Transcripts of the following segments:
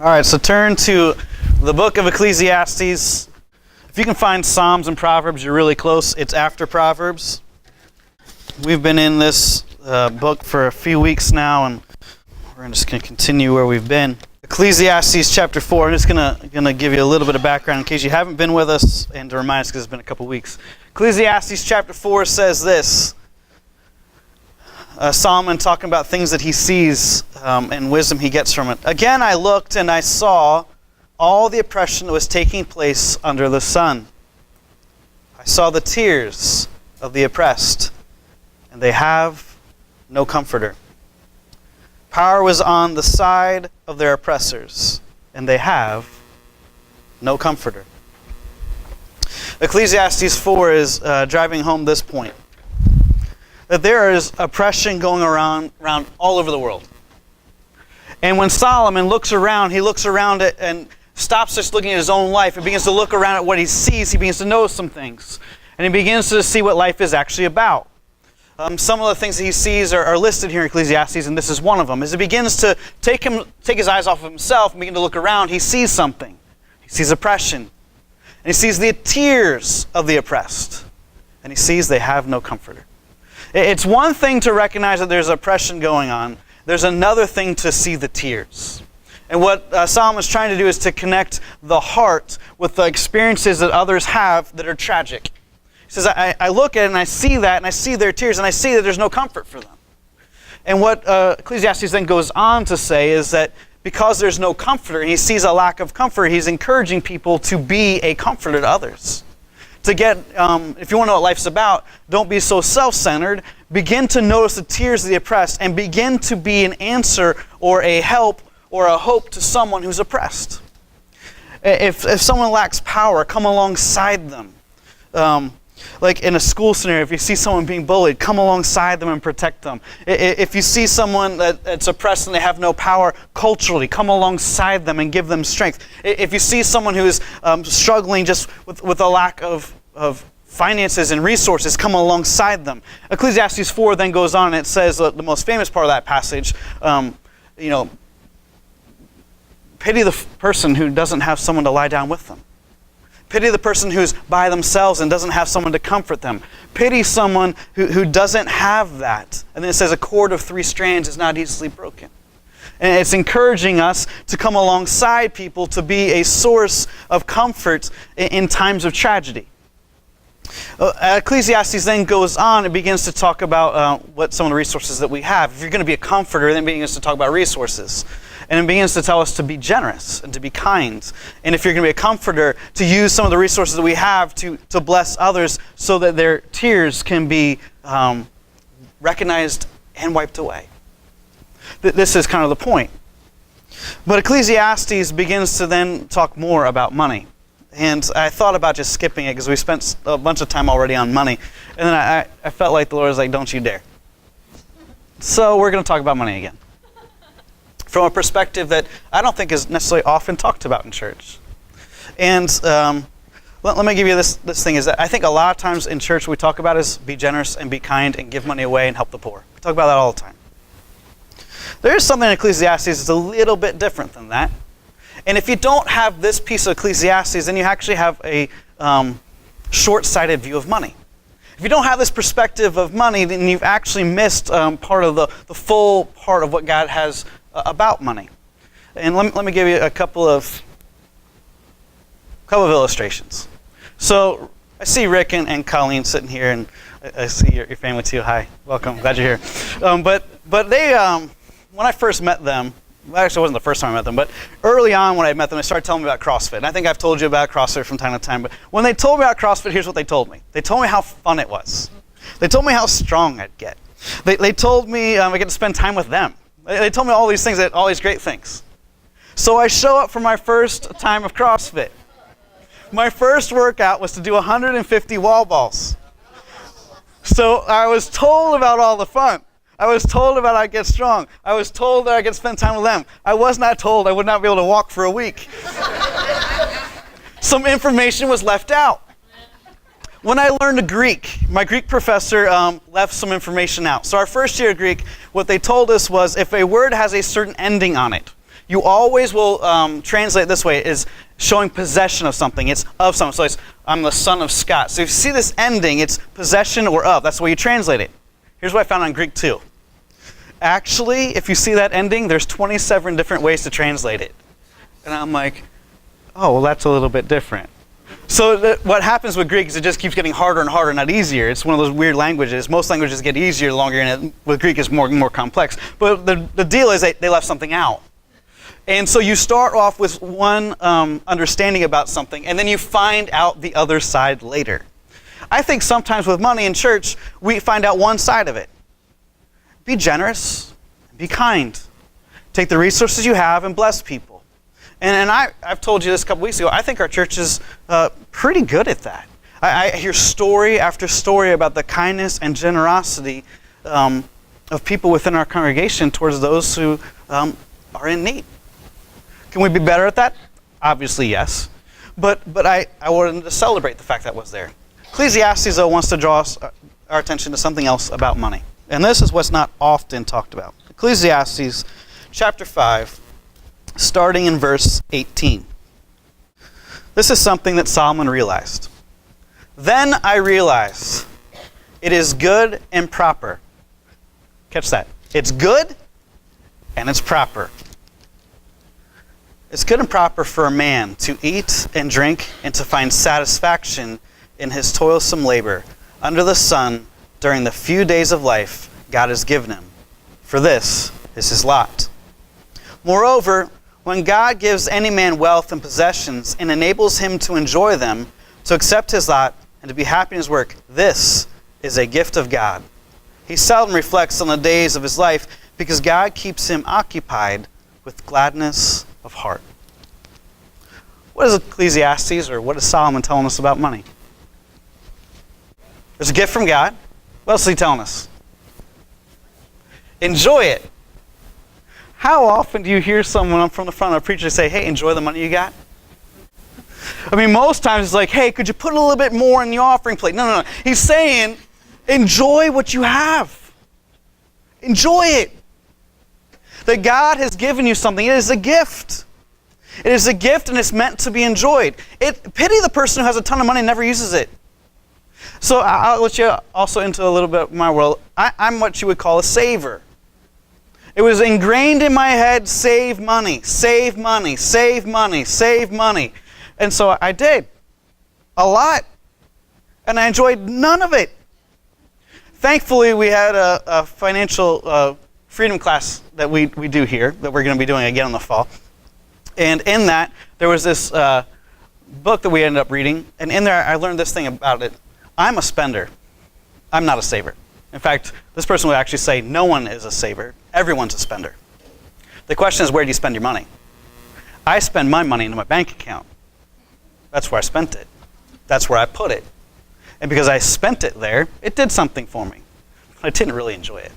All right, so turn to the book of Ecclesiastes. If you can find Psalms and Proverbs, you're really close. It's after Proverbs. We've been in this book for a few weeks now, and we're just going to continue where we've been. Ecclesiastes chapter 4. I'm just going to give you a little bit of background in case you haven't been with us, and to remind us because it's been a couple weeks. Ecclesiastes chapter 4 says this. Solomon talking about things that he sees and wisdom he gets from it. Again, I looked and I saw all the oppression that was taking place under the sun. I saw the tears of the oppressed, and they have no comforter. Power was on the side of their oppressors, and they have no comforter. Ecclesiastes 4 is driving home this point. That there is oppression going around all over the world. And when Solomon looks around, he looks around it and stops just looking at his own life and begins to look around at what he sees. He begins to notice some things. And he begins to see what life is actually about. Some of the things that he sees are listed here in Ecclesiastes, and this is one of them. As he begins to take his eyes off of himself and begin to look around, he sees something. He sees oppression. And he sees the tears of the oppressed. And he sees they have no comforter. It's one thing to recognize that there's oppression going on. There's another thing to see the tears. And what Solomon's trying to do is to connect the heart with the experiences that others have that are tragic. He says, I look at it and I see that and I see their tears and I see that there's no comfort for them. And what Ecclesiastes then goes on to say is that because there's no comforter and he sees a lack of comfort, he's encouraging people to be a comforter to others. To get, if you want to know what life's about, don't be so self-centered. Begin to notice the tears of the oppressed and begin to be an answer or a help or a hope to someone who's oppressed. If someone lacks power, come alongside them. Like in a school scenario, if you see someone being bullied, come alongside them and protect them. If you see someone that's oppressed and they have no power culturally, come alongside them and give them strength. If you see someone who is struggling just with a lack of finances and resources, come alongside them. Ecclesiastes 4 then goes on and it says the most famous part of that passage, pity the person who doesn't have someone to lie down with them. Pity the person who's by themselves and doesn't have someone to comfort them. Pity someone who doesn't have that. And then it says a cord of 3 strands is not easily broken. And it's encouraging us to come alongside people to be a source of comfort in times of tragedy. Ecclesiastes then goes on and begins to talk about what some of the resources that we have. If you're going to be a comforter, then it begins to talk about resources. And it begins to tell us to be generous and to be kind. And if you're going to be a comforter, to use some of the resources that we have to bless others so that their tears can be recognized and wiped away. This is kind of the point. But Ecclesiastes begins to then talk more about money. And I thought about just skipping it because we spent a bunch of time already on money. And then I felt like the Lord was like, don't you dare. So we're going to talk about money again. From a perspective that I don't think is necessarily often talked about in church. And let me give you this thing, is that I think a lot of times in church what we talk about is be generous and be kind and give money away and help the poor. We talk about that all the time. There is something in Ecclesiastes that's a little bit different than that. And if you don't have this piece of Ecclesiastes, then you actually have a short-sighted view of money. If you don't have this perspective of money, then you've actually missed part of the full part of what God has about money. And let me give you a couple of illustrations. So I see Rick and Colleen sitting here, and I see your family too. Hi, welcome, glad you're here. But they, when I first met them, well, actually it wasn't the first time I met them, but early on when I met them, they started telling me about CrossFit. And I think I've told you about CrossFit from time to time, but when they told me about CrossFit, here's what they told me. They told me how fun it was. They told me how strong I'd get. They told me I get to spend time with them. They told me all these things, all these great things. So I show up for my first time of CrossFit. My first workout was to do 150 wall balls. So I was told about all the fun. I was told about I'd get strong. I was told that I could spend time with them. I was not told I would not be able to walk for a week. Some information was left out. When I learned Greek, my Greek professor left some information out. So our first year of Greek, what they told us was if a word has a certain ending on it, you always will translate this way, is showing possession of something. It's of something. So it's, I'm the son of Scott. So if you see this ending, it's possession or of. That's the way you translate it. Here's what I found on Greek too. Actually, if you see that ending, there's 27 different ways to translate it. And I'm like, oh, well, that's a little bit different. So what happens with Greek is it just keeps getting harder and harder, not easier. It's one of those weird languages. Most languages get easier the longer, and with Greek it's more and more complex. But the deal is they left something out. And so you start off with one understanding about something, and then you find out the other side later. I think sometimes with money in church, we find out one side of it. Be generous, be kind. Take the resources you have and bless people. And I've told you this a couple weeks ago, I think our church is pretty good at that. I hear story after story about the kindness and generosity of people within our congregation towards those who are in need. Can we be better at that? Obviously, yes. But I wanted to celebrate the fact that was there. Ecclesiastes, though, wants to draw our attention to something else about money. And this is what's not often talked about. Ecclesiastes chapter 5, starting in verse 18. This is something that Solomon realized. Then I realized it is good and proper. Catch that. It's good and it's proper. It's good and proper for a man to eat and drink and to find satisfaction in his toilsome labor under the sun during the few days of life God has given him. For this is his lot. Moreover, when God gives any man wealth and possessions and enables him to enjoy them, to accept his lot, and to be happy in his work, this is a gift of God. He seldom reflects on the days of his life because God keeps him occupied with gladness of heart. What is Ecclesiastes, or what is Solomon telling us about money? There's a gift from God. What else is he telling us? Enjoy it. How often do you hear someone from the front of a preacher say, hey, enjoy the money you got? I mean, most times it's like, hey, could you put a little bit more in the offering plate? No. He's saying, enjoy what you have. Enjoy it. That God has given you something. It is a gift. It is a gift, and it's meant to be enjoyed. Pity the person who has a ton of money and never uses it. So I'll let you also into a little bit of my world. I'm what you would call a saver. It was ingrained in my head, save money, save money, save money, save money. And so I did. A lot. And I enjoyed none of it. Thankfully, we had a financial freedom class that we do here, that we're going to be doing again in the fall. And in that, there was this book that we ended up reading. And in there, I learned this thing about it. I'm a spender. I'm not a saver. In fact, this person would actually say no one is a saver. Everyone's a spender. The question is, where do you spend your money? I spend my money into my bank account. That's where I spent it. That's where I put it. And because I spent it there, it did something for me. I didn't really enjoy it.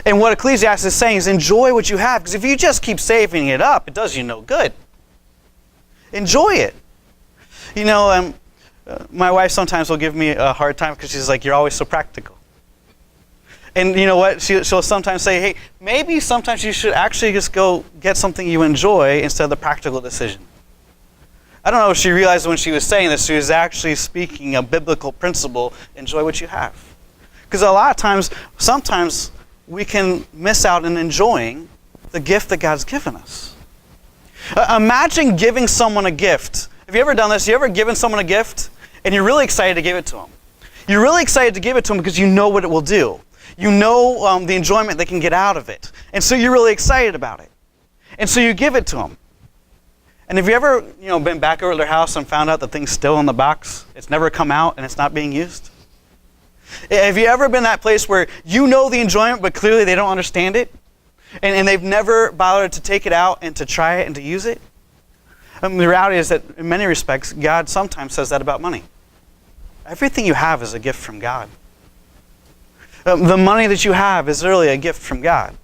And what Ecclesiastes is saying is enjoy what you have, because if you just keep saving it up, it does you no good. Enjoy it. You know, my wife sometimes will give me a hard time because she's like, you're always so practical. And you know what? She'll sometimes say, hey, maybe sometimes you should actually just go get something you enjoy instead of the practical decision. I don't know if she realized when she was saying this, she was actually speaking a biblical principle, enjoy what you have. Because a lot of times, sometimes we can miss out in enjoying the gift that God's given us. Imagine giving someone a gift. Have you ever done this? You ever given someone a gift and you're really excited to give it to them? You're really excited to give it to them because you know what it will do. You know the enjoyment they can get out of it. And so you're really excited about it. And so you give it to them. And have you ever been back over to their house and found out the thing's still in the box? It's never come out and it's not being used? Have you ever been that place where you know the enjoyment but clearly they don't understand it? And they've never bothered to take it out and to try it and to use it? The reality is that in many respects, God sometimes says that about money. Everything you have is a gift from God. The money that you have is really a gift from God.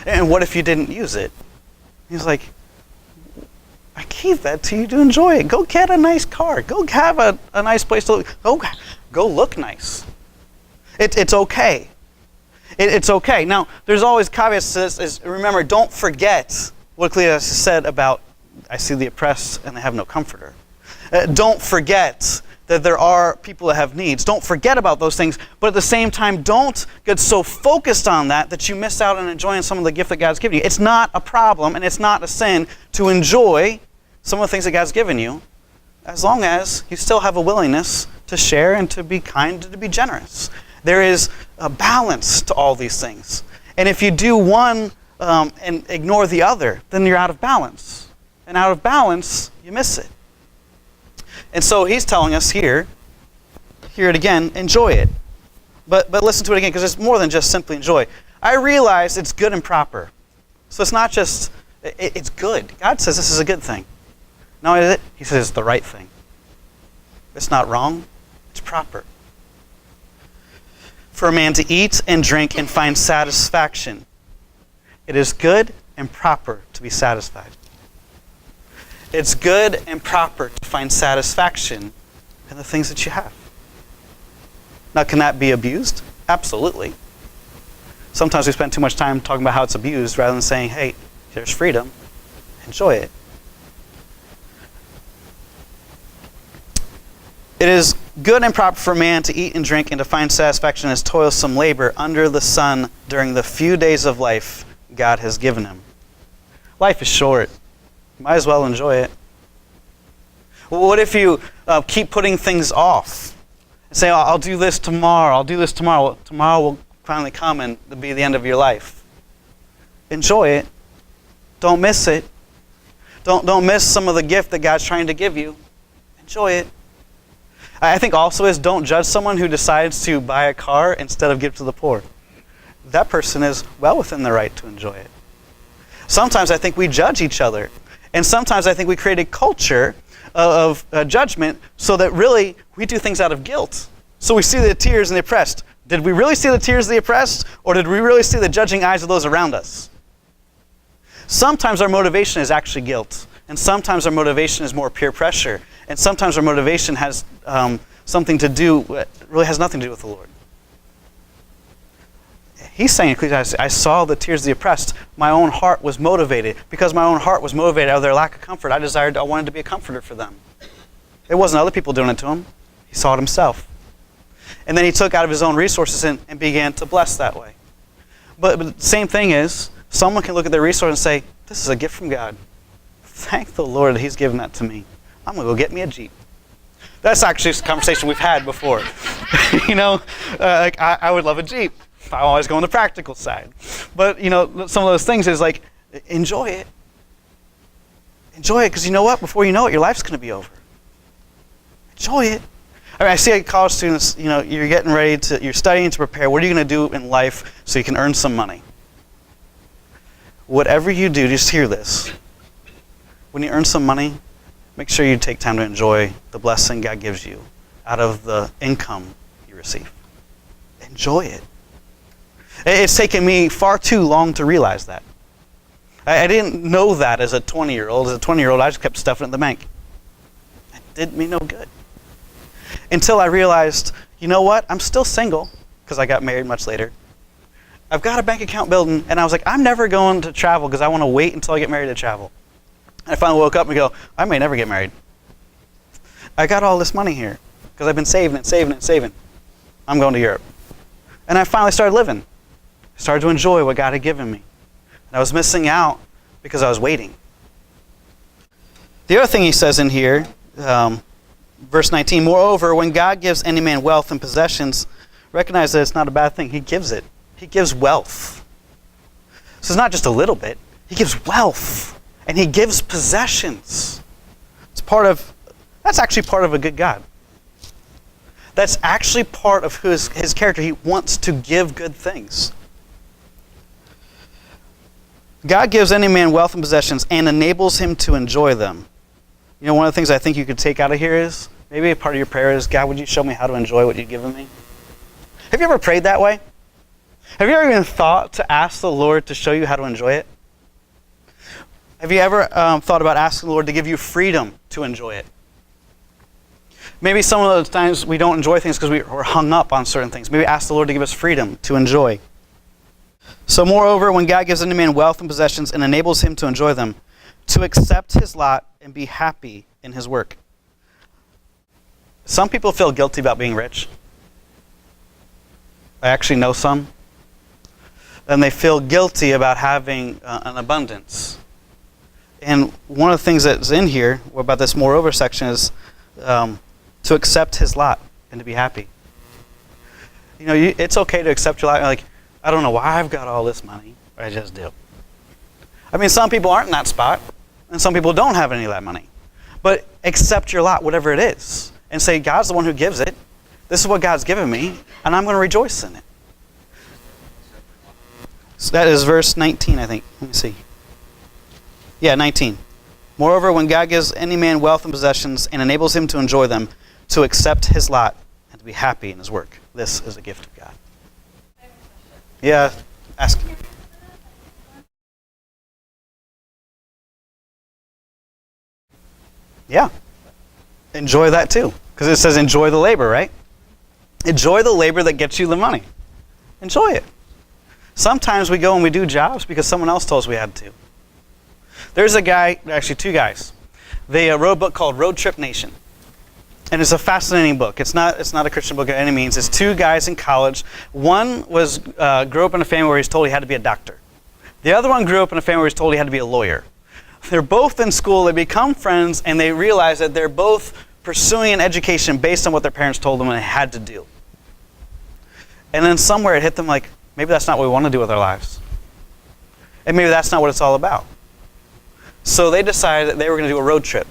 And what if you didn't use it? He's like, I gave that to you to enjoy it. Go get a nice car. Go have a nice place to live. Go look nice. It's okay. It's okay. Now, there's always caveats to this. Remember, don't forget what Ecclesiastes said about, I see the oppressed and they have no comforter. Don't forget that there are people that have needs. Don't forget about those things, but at the same time, don't get so focused on that you miss out on enjoying some of the gift that God's given you. It's not a problem and it's not a sin to enjoy some of the things that God's given you, as long as you still have a willingness to share and to be kind and to be generous. There is a balance to all these things. And if you do one and ignore the other, then you're out of balance. And out of balance, you miss it. And so he's telling us here, hear it again, enjoy it. But listen to it again, because it's more than just simply enjoy. I realize it's good and proper. So it's not just, it's good. God says this is a good thing. Not only is it, he says it's the right thing. It's not wrong, it's proper. For a man to eat and drink and find satisfaction. It is good and proper to be satisfied. It's good and proper to find satisfaction in the things that you have. Now, can that be abused? Absolutely. Sometimes we spend too much time talking about how it's abused rather than saying, hey, there's freedom. Enjoy it. It is good and proper for a man to eat and drink and to find satisfaction in his toilsome labor under the sun during the few days of life God has given him. Life is short. Might as well enjoy it. Well, what if you keep putting things off? And say, I'll do this tomorrow, I'll do this tomorrow. Well, tomorrow will finally come and it'll be the end of your life. Enjoy it. Don't miss it. Don't miss some of the gift that God's trying to give you. Enjoy it. I think also is don't judge someone who decides to buy a car instead of give to the poor. That person is well within their right to enjoy it. Sometimes I think we judge each other. And sometimes I think we create a culture of judgment so that really we do things out of guilt. So we see the tears and the oppressed. Did we really see the tears of the oppressed? Or did we really see the judging eyes of those around us? Sometimes our motivation is actually guilt. And sometimes our motivation is more peer pressure. And sometimes our motivation has something to do, really has nothing to do with the Lord. He's saying, I saw the tears of the oppressed. My own heart was motivated. Because my own heart was motivated out of their lack of comfort, I wanted to be a comforter for them. It wasn't other people doing it to him. He saw it himself. And then he took out of his own resources and began to bless that way. But the same thing is, someone can look at their resource and say, this is a gift from God. Thank the Lord that he's given that to me. I'm going to go get me a Jeep. That's actually a conversation we've had before. I would love a Jeep. I always go on the practical side. But, some of those things is like, enjoy it. Enjoy it, because you know what? Before you know it, your life's going to be over. Enjoy it. I see college students, you're getting ready you're studying to prepare. What are you going to do in life so you can earn some money? Whatever you do, just hear this. When you earn some money, make sure you take time to enjoy the blessing God gives you out of the income you receive. Enjoy it. It's taken me far too long to realize that. I didn't know that as a 20-year-old. As a 20-year-old, I just kept stuffing it in the bank. It did me no good. Until I realized, you know what? I'm still single, because I got married much later. I've got a bank account building, and I was like, I'm never going to travel because I want to wait until I get married to travel. And I finally woke up and go, I may never get married. I got all this money here because I've been saving and saving and saving. I'm going to Europe. And I finally started living. I started to enjoy what God had given me. And I was missing out because I was waiting. The other thing he says in here, verse 19, moreover, when God gives any man wealth and possessions, recognize that it's not a bad thing. He gives it. He gives wealth. So it's not just a little bit. He gives wealth. And he gives possessions. That's actually part of a good God. That's actually part of his character. He wants to give good things. God gives any man wealth and possessions and enables him to enjoy them. One of the things I think you could take out of here is, maybe a part of your prayer is, God, would you show me how to enjoy what you've given me? Have you ever prayed that way? Have you ever even thought to ask the Lord to show you how to enjoy it? Have you ever thought about asking the Lord to give you freedom to enjoy it? Maybe some of those times we don't enjoy things because we're hung up on certain things. Maybe ask the Lord to give us freedom to enjoy. So So moreover, when God gives any man wealth and possessions and enables him to enjoy them, to accept his lot and be happy in his work. Some people feel guilty about being rich. I actually know some. And they feel guilty about having an abundance. And one of the things that's in here about this moreover section is to accept his lot and to be happy. You know, it's okay to accept your lot. Like, I don't know why I've got all this money. I just do. I mean, some people aren't in that spot, and some people don't have any of that money. But accept your lot, whatever it is, and say, God's the one who gives it. This is what God's given me, and I'm going to rejoice in it. So that is verse 19, I think. Let me see. Yeah, 19. Moreover, when God gives any man wealth and possessions and enables him to enjoy them, to accept his lot and to be happy in his work. This is a gift of God. Yeah, ask. Yeah. Enjoy that too. Because it says enjoy the labor, right? Enjoy the labor that gets you the money. Enjoy it. Sometimes we go and we do jobs because someone else told us we had to. There's a guy, actually two guys. They wrote a book called Road Trip Nation. And it's a fascinating book. It's not a Christian book by any means. It's two guys in college. One grew up in a family where he's told he had to be a doctor. The other one grew up in a family where he's told he had to be a lawyer. They're both in school. They become friends, and they realize that they're both pursuing an education based on what their parents told them they had to do. And then somewhere it hit them like, maybe that's not what we want to do with our lives. And maybe that's not what it's all about. So they decided that they were going to do a road trip.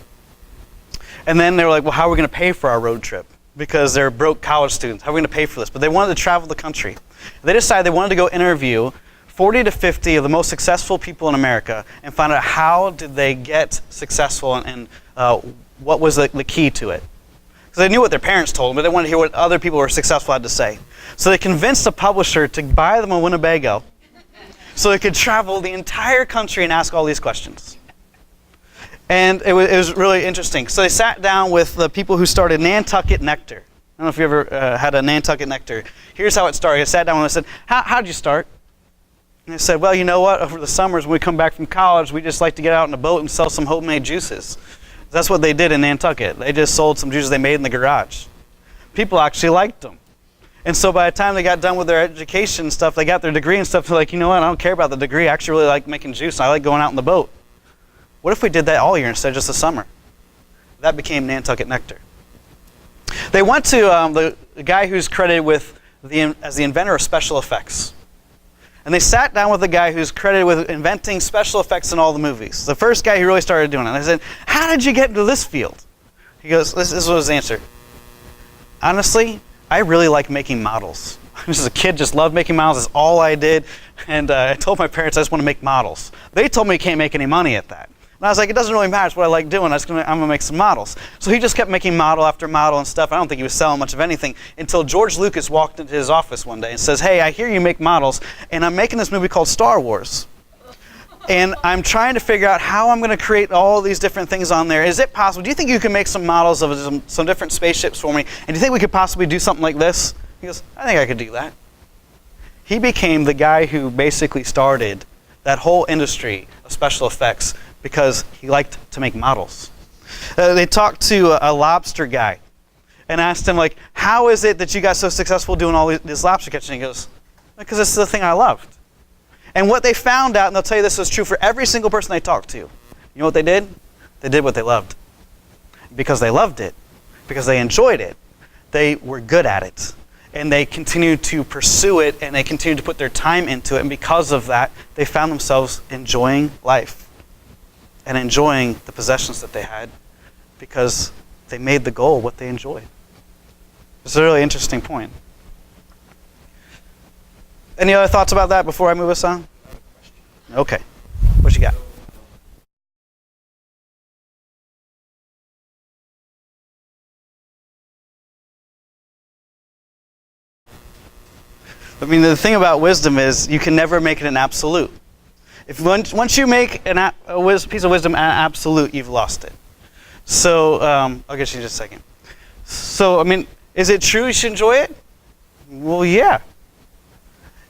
And then they were like, well, how are we going to pay for our road trip? Because they're broke college students. How are we going to pay for this? But they wanted to travel the country. They decided they wanted to go interview 40 to 50 of the most successful people in America and find out how did they get successful and what was the key to it. Because they knew what their parents told them, but they wanted to hear what other people who were successful had to say. So they convinced a publisher to buy them a Winnebago so they could travel the entire country and ask all these questions. And it was really interesting. So they sat down with the people who started Nantucket Nectar. I don't know if you ever had a Nantucket Nectar. Here's how it started. I sat down and I said, how did you start? And they said, well, you know what? Over the summers when we come back from college, we just like to get out in a boat and sell some homemade juices. That's what they did in Nantucket. They just sold some juices they made in the garage. People actually liked them. And so by the time they got done with their education stuff, they got their degree and stuff, they're like, you know what? I don't care about the degree. I actually really like making juice. I like going out in the boat. What if we did that all year instead of just the summer? That became Nantucket Nectar. They went to the guy who's credited with as the inventor of special effects. And they sat down with the guy who's credited with inventing special effects in all the movies. The first guy who really started doing it. And I said, how did you get into this field? He goes, this was his answer. Honestly, I really like making models. As a kid, just loved making models. That's all I did. And I told my parents I just want to make models. They told me you can't make any money at that. And I was like, it doesn't really matter. It's what I like doing. I'm going to make some models. So he just kept making model after model and stuff. I don't think he was selling much of anything until George Lucas walked into his office one day and says, hey, I hear you make models, and I'm making this movie called Star Wars. And I'm trying to figure out how I'm going to create all these different things on there. Is it possible? Do you think you can make some models of some different spaceships for me? And do you think we could possibly do something like this? He goes, I think I could do that. He became the guy who basically started that whole industry of special effects because he liked to make models. They talked to a lobster guy and asked him, like, how is it that you got so successful doing all this lobster catching? He goes, because it's the thing I loved. And what they found out, and they'll tell you this was true for every single person they talked to, you know what they did? They did what they loved. Because they loved it, because they enjoyed it, they were good at it. And they continued to pursue it, and they continued to put their time into it. And because of that, they found themselves enjoying life and enjoying the possessions that they had because they made the goal what they enjoyed. It's a really interesting point. Any other thoughts about that before I move us on? Okay. What you got? I mean, the thing about wisdom is you can never make it an absolute. If once you make a piece of wisdom an absolute, you've lost it. So I'll get you in just a second. So, I mean, is it true you should enjoy it? Well, yeah.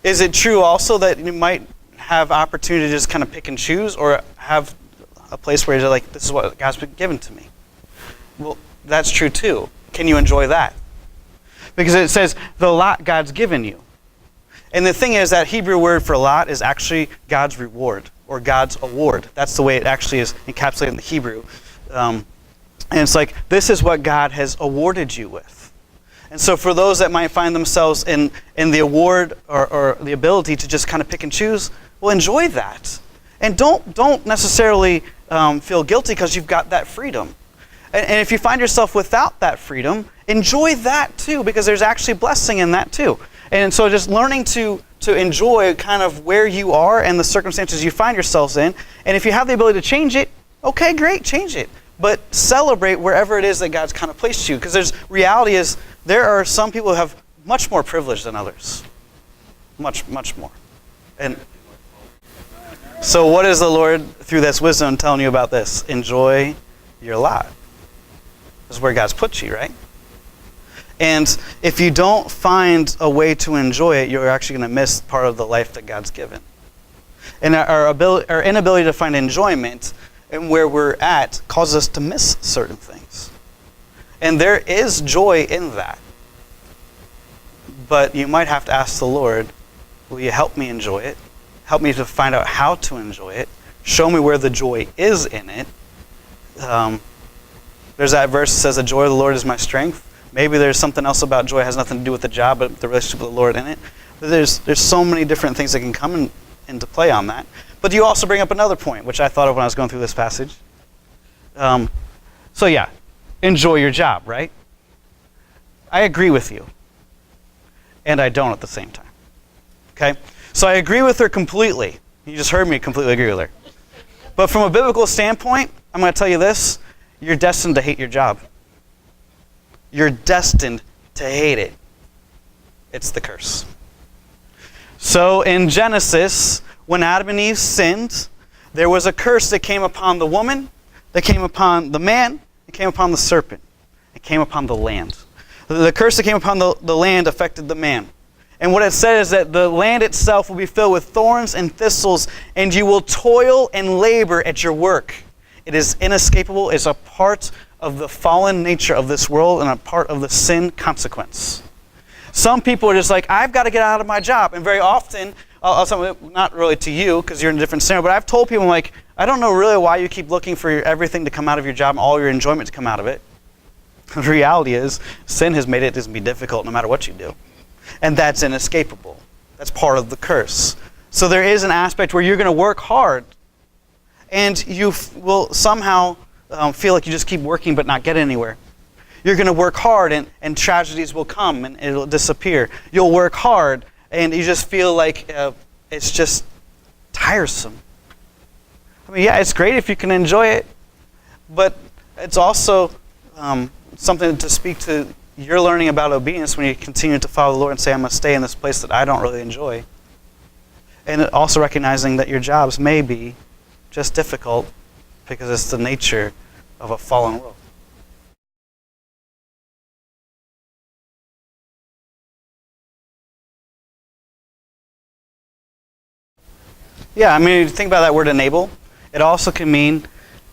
Is it true also that you might have opportunity to just kind of pick and choose, or have a place where you're like, this is what God's been given to me. Well, that's true too. Can you enjoy that? Because it says the lot God's given you. And the thing is, that Hebrew word for lot is actually God's reward or God's award. That's the way it actually is encapsulated in the Hebrew. And it's like, this is what God has awarded you with. And so for those that might find themselves in the award or the ability to just kind of pick and choose, well, enjoy that. And don't necessarily feel guilty because you've got that freedom. And if you find yourself without that freedom, enjoy that too, because there's actually blessing in that too. And so just learning to enjoy kind of where you are and the circumstances you find yourselves in. And if you have the ability to change it, okay, great, change it. But celebrate wherever it is that God's kind of placed you. Because reality is, there are some people who have much more privilege than others. Much, much more. And so what is the Lord, through this wisdom, telling you about this? Enjoy your lot. This is where God's put you, right? And if you don't find a way to enjoy it, you're actually going to miss part of the life that God's given. And our inability to find enjoyment and where we're at causes us to miss certain things. And there is joy in that. But you might have to ask the Lord, will you help me enjoy it? Help me to find out how to enjoy it. Show me where the joy is in it. There's that verse that says, the joy of the Lord is my strength. Maybe there's something else about joy that has nothing to do with the job, but the relationship with the Lord in it. But there's so many different things that can come into play on that. But you also bring up another point, which I thought of when I was going through this passage. So yeah, enjoy your job, right? I agree with you. And I don't at the same time. Okay? So I agree with her completely. You just heard me completely agree with her. But from a biblical standpoint, I'm going to tell you this. You're destined to hate your job. You're destined to hate it. It's the curse. So in Genesis, when Adam and Eve sinned, there was a curse that came upon the woman, that came upon the man, it came upon the serpent, it came upon the land. The curse that came upon the land affected the man. And what it said is that the land itself will be filled with thorns and thistles, and you will toil and labor at your work. It is inescapable. It's a part of the fallen nature of this world and a part of the sin consequence. Some people are just like, I've got to get out of my job. And very often, not really to you because you're in a different scenario, but I've told people, like, I don't know really why you keep looking for everything to come out of your job and all your enjoyment to come out of it. The reality is, sin has made it just be difficult no matter what you do. And that's inescapable. That's part of the curse. So there is an aspect where you're going to work hard and you will somehow feel like you just keep working but not get anywhere. You're going to work hard and tragedies will come and it'll disappear. You'll work hard and you just feel like it's just tiresome. I mean, yeah, it's great if you can enjoy it, but it's also something to speak to your learning about obedience when you continue to follow the Lord and say, I'm going to stay in this place that I don't really enjoy. And also recognizing that your jobs may be just difficult because it's the nature of a fallen world. Yeah, I mean, think about that word enable. It also can mean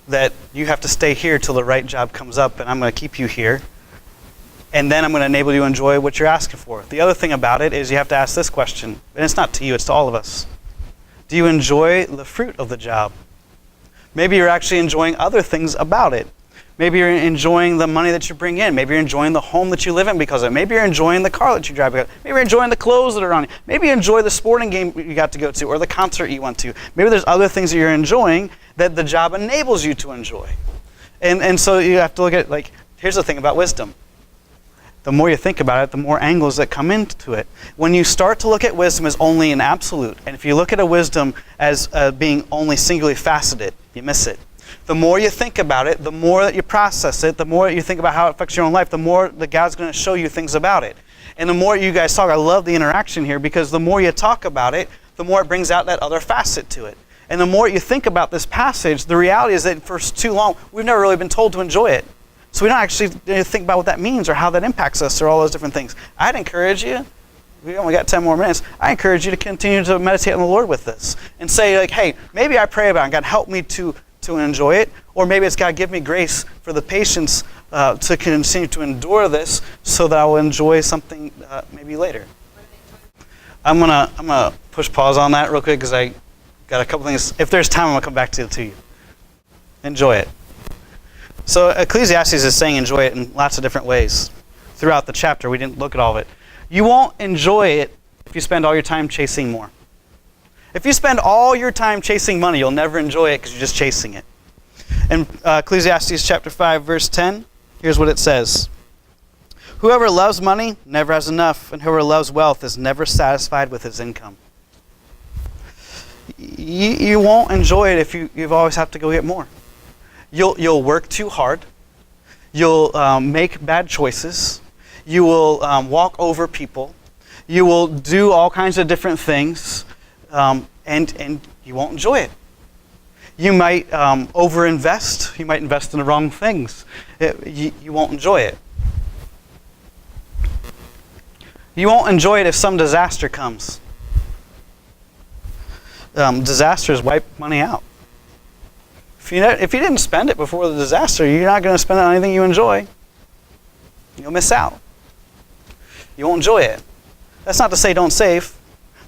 that you have to stay here till the right job comes up, and I'm going to keep you here. And then I'm going to enable you to enjoy what you're asking for. The other thing about it is you have to ask this question, and it's not to you, it's to all of us. Do you enjoy the fruit of the job? Maybe you're actually enjoying other things about it. Maybe you're enjoying the money that you bring in. Maybe you're enjoying the home that you live in because of it. Maybe you're enjoying the car that you drive. Maybe you're enjoying the clothes that are on you. Maybe you enjoy the sporting game you got to go to or the concert you went to. Maybe there's other things that you're enjoying that the job enables you to enjoy. And so you have to look at, like, here's the thing about wisdom. The more you think about it, the more angles that come into it. When you start to look at wisdom as only an absolute, and if you look at a wisdom as being only singularly faceted, you miss it. The more you think about it, the more that you process it, the more you think about how it affects your own life, the more that God's going to show you things about it. And the more you guys talk, I love the interaction here, because the more you talk about it, the more it brings out that other facet to it. And the more you think about this passage, the reality is that for too long, we've never really been told to enjoy it. So we don't actually think about what that means or how that impacts us or all those different things. I'd encourage you, we only got 10 more minutes. I encourage you to continue to meditate on the Lord with this and say, like, hey, maybe I pray about it. God, help me to enjoy it. Or maybe it's, God, give me grace for the patience to continue to endure this so that I will enjoy something maybe later. I'm gonna push pause on that real quick because I got a couple things. If there's time, I'm gonna come back to you. Enjoy it. So Ecclesiastes is saying enjoy it in lots of different ways. Throughout the chapter, we didn't look at all of it. You won't enjoy it if you spend all your time chasing more. If you spend all your time chasing money, you'll never enjoy it because you're just chasing it. In Ecclesiastes chapter 5, verse 10, here's what it says. Whoever loves money never has enough, and whoever loves wealth is never satisfied with his income. You won't enjoy it if you always have to go get more. You'll work too hard. You'll make bad choices. You will walk over people. You will do all kinds of different things, and you won't enjoy it. You might overinvest. You might invest in the wrong things. You won't enjoy it. You won't enjoy it if some disaster comes. Disasters wipe money out. If you didn't spend it before the disaster, you're not going to spend it on anything you enjoy. You'll miss out. You won't enjoy it. That's not to say don't save.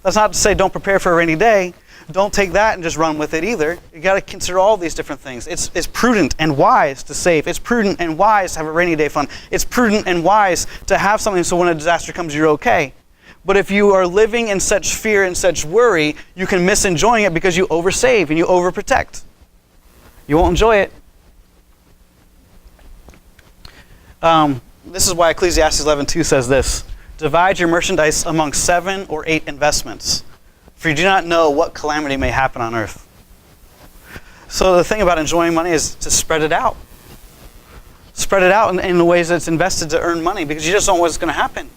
That's not to say don't prepare for a rainy day. Don't take that and just run with it either. You got to consider all these different things. It's prudent and wise to save. It's prudent and wise to have a rainy day fund. It's prudent and wise to have something so when a disaster comes, you're okay. But if you are living in such fear and such worry, you can miss enjoying it because you oversave and you overprotect. You won't enjoy it. This is why Ecclesiastes 11:2 says this. Divide your merchandise among 7 or 8 investments, for you do not know what calamity may happen on earth. So the thing about enjoying money is to spread it out. Spread it out in the ways that it's invested to earn money, because you just don't know what's going to happen.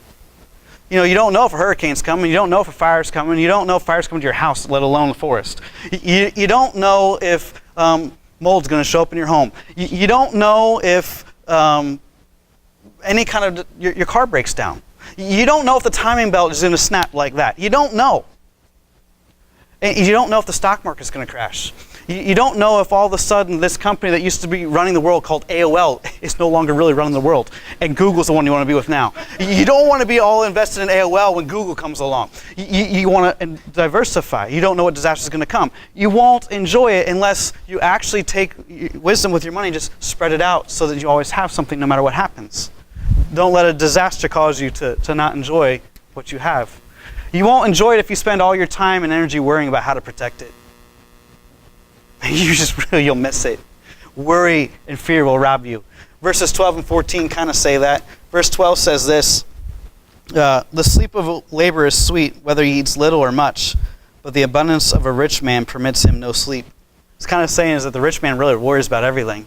You don't know if a hurricane's coming. You don't know if a fire's coming. You don't know if fire's coming to your house, let alone the forest. You don't know if mold's going to show up in your home. You don't know if any kind of your car breaks down. You don't know if the timing belt is going to snap like that. You don't know. And you don't know if the stock market's going to crash. You don't know if all of a sudden this company that used to be running the world called AOL is no longer really running the world. And Google's the one you want to be with now. You don't want to be all invested in AOL when Google comes along. You want to diversify. You don't know what disaster is going to come. You won't enjoy it unless you actually take wisdom with your money and just spread it out so that you always have something no matter what happens. Don't let a disaster cause you to not enjoy what you have. You won't enjoy it if you spend all your time and energy worrying about how to protect it. You'll miss it. Worry and fear will rob you. Verses 12 and 14 kind of say that. Verse 12 says this, the sleep of a laborer is sweet, whether he eats little or much, but the abundance of a rich man permits him no sleep. It's kind of saying is that the rich man really worries about everything.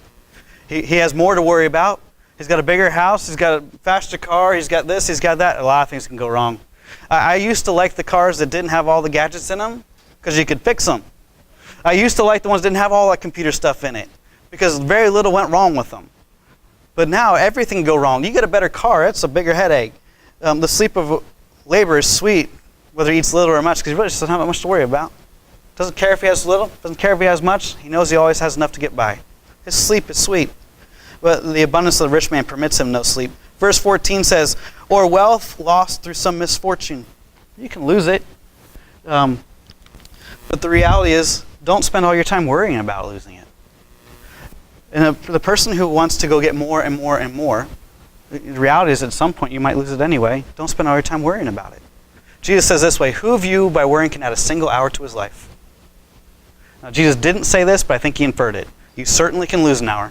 He has more to worry about. He's got a bigger house. He's got a faster car. He's got this. He's got that. A lot of things can go wrong. I used to like the cars that didn't have all the gadgets in them because you could fix them. I used to like the ones that didn't have all that computer stuff in it because very little went wrong with them. But now everything can go wrong. You get a better car, it's a bigger headache. The sleep of labor is sweet, whether he eats little or much, because he really just doesn't have much to worry about. Doesn't care if he has little, doesn't care if he has much. He knows he always has enough to get by. His sleep is sweet. But the abundance of the rich man permits him no sleep. Verse 14 says, or wealth lost through some misfortune. You can lose it. But the reality is, don't spend all your time worrying about losing it. And the person who wants to go get more and more and more, the reality is at some point you might lose it anyway. Don't spend all your time worrying about it. Jesus says this way, who of you by worrying can add a single hour to his life? Now Jesus didn't say this, but I think he inferred it. You certainly can lose an hour.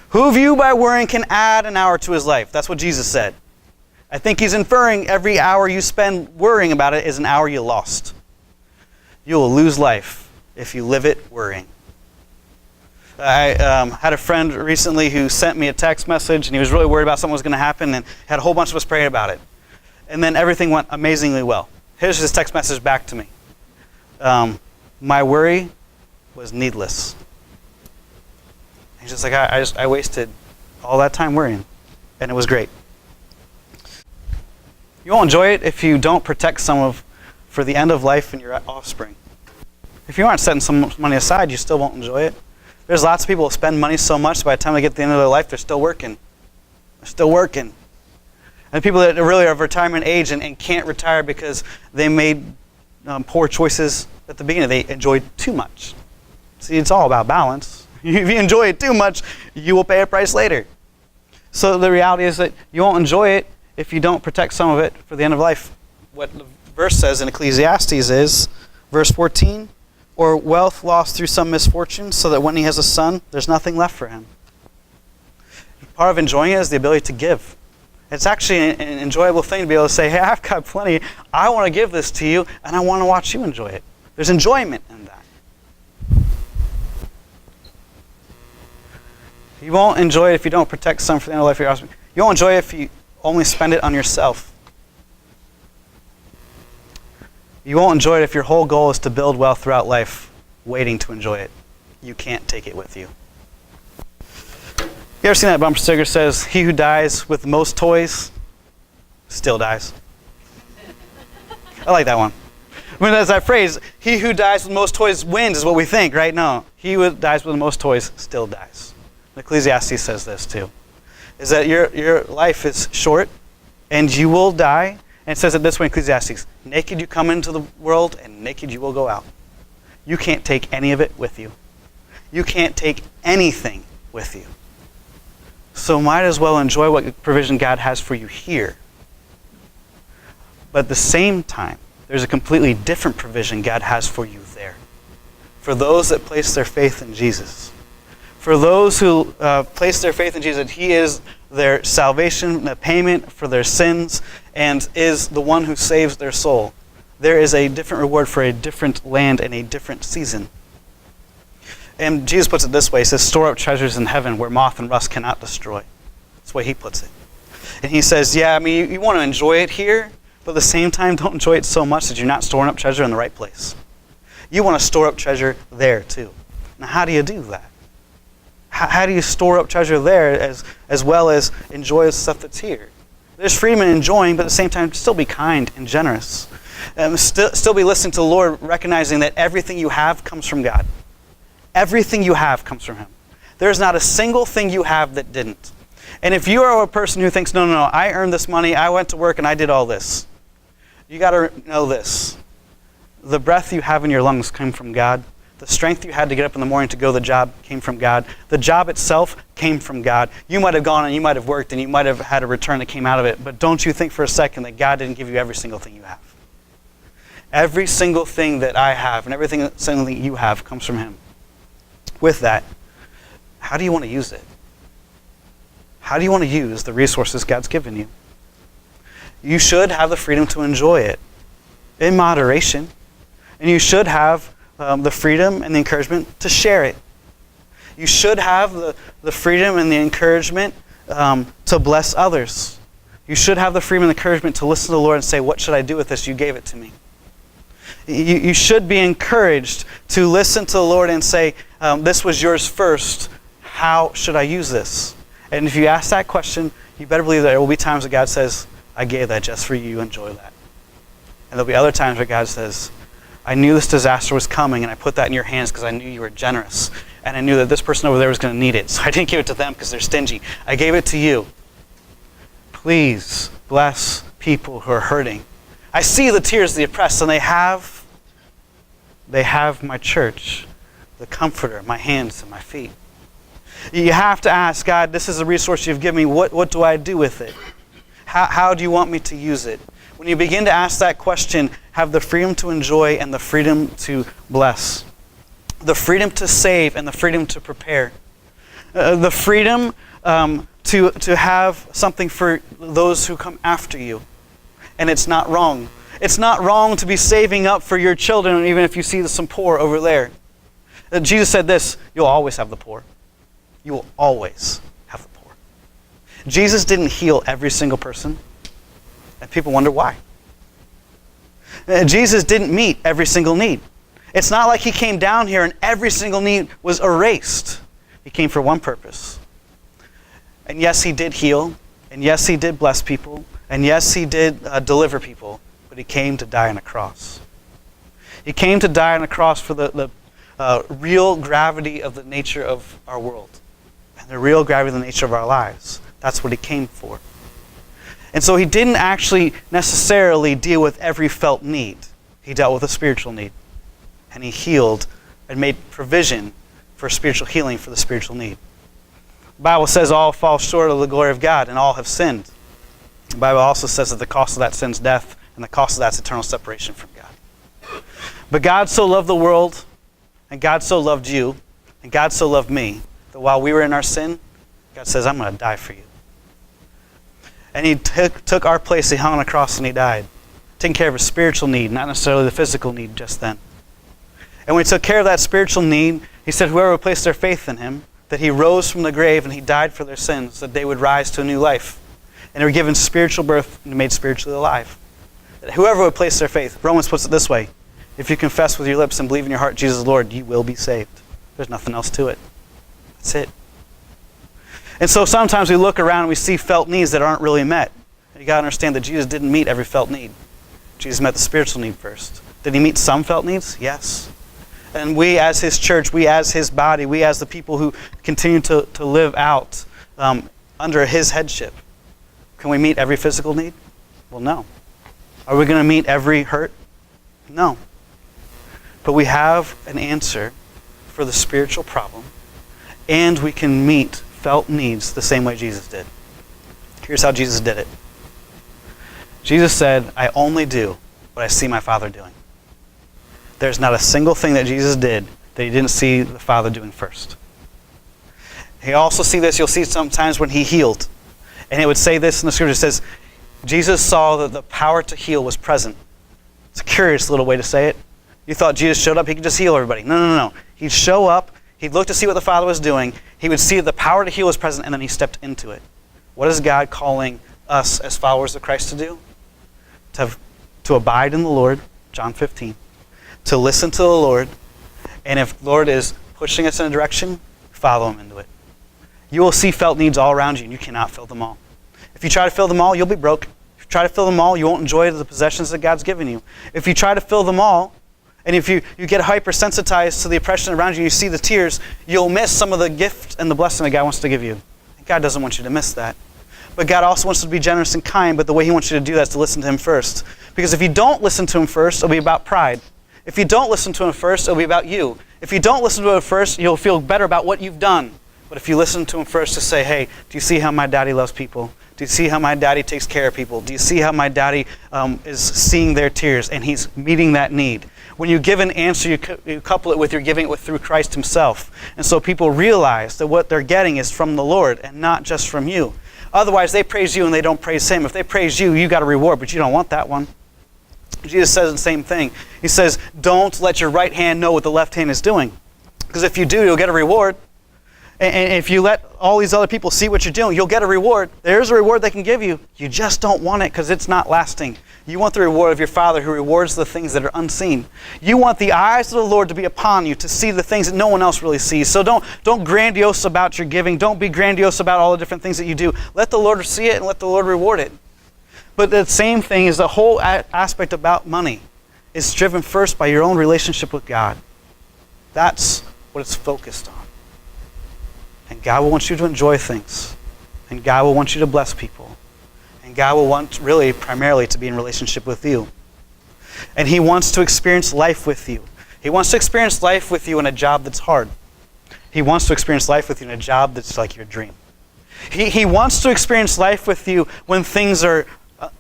Who of you by worrying can add an hour to his life? That's what Jesus said. I think he's inferring every hour you spend worrying about it is an hour you lost. You will lose life if you live it worrying. I had a friend recently who sent me a text message, and he was really worried about something was going to happen, and had a whole bunch of us praying about it. And then everything went amazingly well. Here's his text message back to me. My worry was needless. He's just like, I wasted all that time worrying, and it was great. You won't enjoy it if you don't protect for the end of life and your offspring. If you aren't setting some money aside, you still won't enjoy it. There's lots of people who spend money so much, by the time they get to the end of their life, they're still working. They're still working. And people that really are of retirement age and can't retire because they made poor choices at the beginning. They enjoyed too much. See, it's all about balance. If you enjoy it too much, you will pay a price later. So the reality is that you won't enjoy it if you don't protect some of it for the end of life. What the verse says in Ecclesiastes is, verse 14, or wealth lost through some misfortune, so that when he has a son, there's nothing left for him. Part of enjoying it is the ability to give. It's actually an enjoyable thing to be able to say, hey, I've got plenty. I want to give this to you, and I want to watch you enjoy it. There's enjoyment in that. You won't enjoy it if you don't protect some for the end of life of your offspring. You won't enjoy it if you only spend it on yourself. You won't enjoy it if your whole goal is to build wealth throughout life, waiting to enjoy it. You can't take it with you. You ever seen that bumper sticker that says, he who dies with the most toys still dies? I like that one. I mean, that's that phrase, he who dies with the most toys wins, is what we think, right? No. He who dies with the most toys still dies. Ecclesiastes says this too. Is that your life is short and you will die. And it says it this way in Ecclesiastes, naked you come into the world and naked you will go out. You can't take any of it with you. You can't take anything with you. So might as well enjoy what provision God has for you here. But at the same time, there's a completely different provision God has for you there. For those that place their faith in Jesus. For those who place their faith in Jesus, he is their salvation, the payment for their sins, and is the one who saves their soul. There is a different reward for a different land and a different season. And Jesus puts it this way. He says, store up treasures in heaven where moth and rust cannot destroy. That's the way he puts it. And he says, yeah, I mean, you want to enjoy it here, but at the same time, don't enjoy it so much that you're not storing up treasure in the right place. You want to store up treasure there too. Now, how do you do that? How do you store up treasure there as well as enjoy the stuff that's here? There's freedom in enjoying, but at the same time, still be kind and generous. Still be listening to the Lord, recognizing that everything you have comes from God. Everything you have comes from him. There's not a single thing you have that didn't. And if you are a person who thinks, no, I earned this money, I went to work and I did all this. You got to know this. The breath you have in your lungs came from God. The strength you had to get up in the morning to go to the job came from God. The job itself came from God. You might have gone and you might have worked and you might have had a return that came out of it, but don't you think for a second that God didn't give you every single thing you have. Every single thing that I have and every single thing you have comes from him. With that, how do you want to use it? How do you want to use the resources God's given you? You should have the freedom to enjoy it in moderation. And you should have the freedom and the encouragement to share it. You should have the freedom and the encouragement to bless others. You should have the freedom and encouragement to listen to the Lord and say, what should I do with this? You gave it to me. You should be encouraged to listen to the Lord and say, this was yours first. How should I use this? And if you ask that question, you better believe that there will be times that God says, I gave that just for you. Enjoy that. And there'll be other times where God says, I knew this disaster was coming and I put that in your hands because I knew you were generous. And I knew that this person over there was going to need it. So I didn't give it to them because they're stingy. I gave it to you. Please bless people who are hurting. I see the tears of the oppressed, and they have my church, the comforter, my hands and my feet. You have to ask, God, this is a resource you've given me. What do I do with it? How do you want me to use it? When you begin to ask that question, have the freedom to enjoy and the freedom to bless. The freedom to save and the freedom to prepare. The freedom to have something for those who come after you. And it's not wrong. It's not wrong to be saving up for your children, even if you see some poor over there. Jesus said this, you'll always have the poor. You will always have the poor. Jesus didn't heal every single person, and people wonder why. Jesus didn't meet every single need. It's not like he came down here and every single need was erased. He came for one purpose. And yes, he did heal, and yes, he did bless people, And yes, he did deliver people, but he came to die on a cross. He came to die on a cross for the real gravity of the nature of our world and the real gravity of the nature of our lives. That's what he came for. And so he didn't actually necessarily deal with every felt need. He dealt with a spiritual need. And he healed and made provision for spiritual healing for the spiritual need. The Bible says all fall short of the glory of God and all have sinned. The Bible also says that the cost of that sin is death and the cost of that is eternal separation from God. But God so loved the world and God so loved you and God so loved me that while we were in our sin, God says, I'm going to die for you. And he took our place, he hung on a cross and he died. Taking care of a spiritual need, not necessarily the physical need just then. And when he took care of that spiritual need, he said whoever would place their faith in him, that he rose from the grave and he died for their sins, that they would rise to a new life. And they were given spiritual birth and made spiritually alive. That whoever would place their faith, Romans puts it this way, if you confess with your lips and believe in your heart Jesus is Lord, you will be saved. There's nothing else to it. That's it. And so sometimes we look around and we see felt needs that aren't really met. You got to understand that Jesus didn't meet every felt need. Jesus met the spiritual need first. Did he meet some felt needs? Yes. And we as his church, we as his body, we as the people who continue to live out under his headship, can we meet every physical need? Well, no. Are we going to meet every hurt? No. But we have an answer for the spiritual problem, and we can meet felt needs the same way Jesus did. Here's how Jesus did it. Jesus said, I only do what I see my Father doing. There's not a single thing that Jesus did that he didn't see the Father doing first. You also see this, you'll see sometimes when he healed. And it would say this in the scripture, it says, Jesus saw that the power to heal was present. It's a curious little way to say it. You thought Jesus showed up, he could just heal everybody. No. He'd show up, he'd look to see what the Father was doing, he would see that the power to heal was present, and then he stepped into it. What is God calling us as followers of Christ to do? To abide in the Lord, John 15. To listen to the Lord, and if the Lord is pushing us in a direction, follow him into it. You will see felt needs all around you, and you cannot fill them all. If you try to fill them all, you'll be broke. If you try to fill them all, you won't enjoy the possessions that God's given you. If you try to fill them all, and if you get hypersensitized to the oppression around you, you see the tears, you'll miss some of the gift and the blessing that God wants to give you. God doesn't want you to miss that. But God also wants you to be generous and kind, but the way he wants you to do that is to listen to him first. Because if you don't listen to him first, it'll be about pride. If you don't listen to him first, it'll be about you. If you don't listen to him first, you'll feel better about what you've done. But if you listen to him first to say, hey, do you see how my daddy loves people? Do you see how my daddy takes care of people? Do you see how my daddy is seeing their tears and he's meeting that need? When you give an answer, you couple it with you're giving it through Christ himself. And so people realize that what they're getting is from the Lord and not just from you. Otherwise, they praise you and they don't praise him. If they praise you, you got a reward, but you don't want that one. Jesus says the same thing. He says, don't let your right hand know what the left hand is doing. Because if you do, you'll get a reward. And if you let all these other people see what you're doing, you'll get a reward. There's a reward they can give you. You just don't want it because it's not lasting. You want the reward of your Father who rewards the things that are unseen. You want the eyes of the Lord to be upon you, to see the things that no one else really sees. So don't grandiose about your giving. Don't be grandiose about all the different things that you do. Let the Lord see it and let the Lord reward it. But the same thing is the whole aspect about money is driven first by your own relationship with God. That's what it's focused on. And God will want you to enjoy things. And God will want you to bless people. And God will want really primarily to be in relationship with you. And he wants to experience life with you. He wants to experience life with you in a job that's hard. He wants to experience life with you in a job that's like your dream. He wants to experience life with you when things are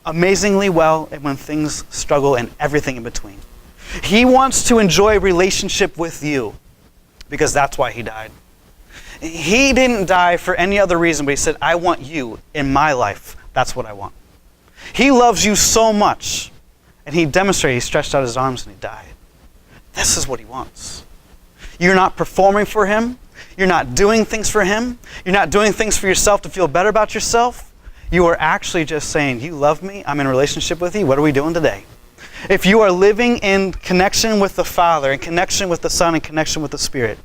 amazingly well and when things struggle and everything in between. He wants to enjoy relationship with you because that's why he died. He didn't die for any other reason, but he said, I want you in my life. That's what I want. He loves you so much. And he demonstrated, he stretched out his arms and he died. This is what he wants. You're not performing for him. You're not doing things for him. You're not doing things for yourself to feel better about yourself. You are actually just saying, you love me, I'm in a relationship with you, what are we doing today? If you are living in connection with the Father, in connection with the Son, in connection with the Spirit,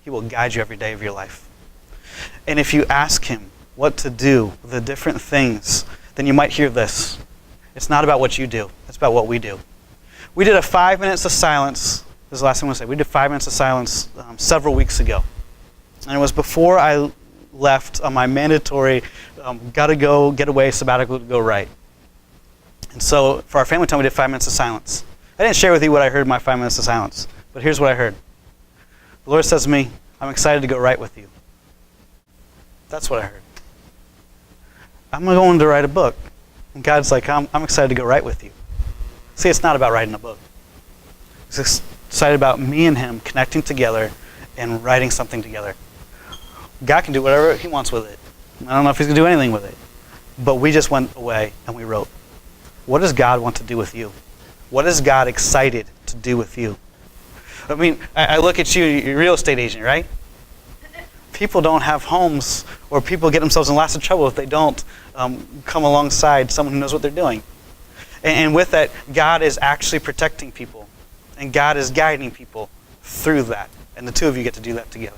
he will guide you every day of your life. And if you ask him what to do, the different things then you might hear this. It's not about what you do. It's about what we do. We did a 5 minutes of silence. This is the last thing I'm going to say. We did 5 minutes of silence several weeks ago. And it was before I left on my mandatory gotta go, get away, sabbatical to go right. And so for our family time, we did 5 minutes of silence. I didn't share with you what I heard in my 5 minutes of silence, but here's what I heard. The Lord says to me, I'm excited to go right with you. That's what I heard. I'm going to write a book. And God's like, I'm excited to go right with you. See, it's not about writing a book. He's excited about me and him connecting together and writing something together. God can do whatever he wants with it. I don't know if he's going to do anything with it. But we just went away and we wrote. What does God want to do with you? What is God excited to do with you? I mean, I look at you, you're a real estate agent, right? People don't have homes, or people get themselves in lots of trouble if they don't come alongside someone who knows what they're doing. And with that, God is actually protecting people. And God is guiding people through that. And the two of you get to do that together.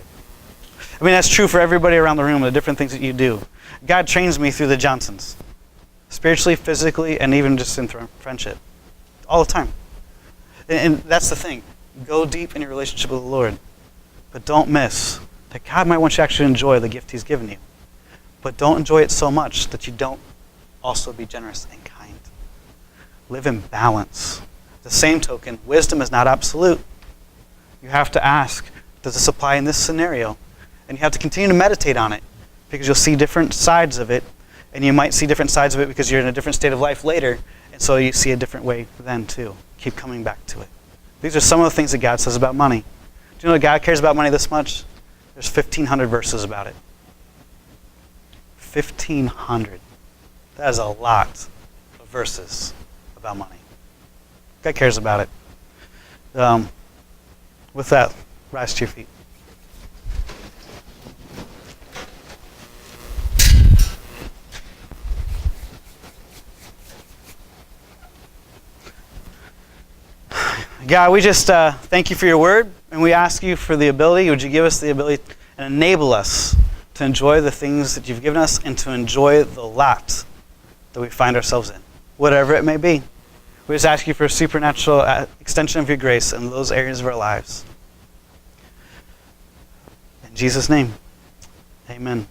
I mean, that's true for everybody around the room, the different things that you do. God trains me through the Johnsons. Spiritually, physically, and even just in friendship. All the time. And that's the thing. Go deep in your relationship with the Lord. But don't miss that God might want you to actually enjoy the gift he's given you. But don't enjoy it so much that you don't also be generous and kind. Live in balance. The same token, wisdom is not absolute. You have to ask, does this apply in this scenario? And you have to continue to meditate on it, because you'll see different sides of it, and you might see different sides of it because you're in a different state of life later, and so you see a different way then too. Keep coming back to it. These are some of the things that God says about money. Do you know that God cares about money this much? There's 1,500 verses about it. 1,500. That is a lot of verses about money. God cares about it. With that, rise to your feet. God, we just thank you for your word, and we ask you for the ability, would you give us the ability and enable us to enjoy the things that you've given us and to enjoy the lot that we find ourselves in, whatever it may be. We just ask you for a supernatural extension of your grace in those areas of our lives. In Jesus' name, amen.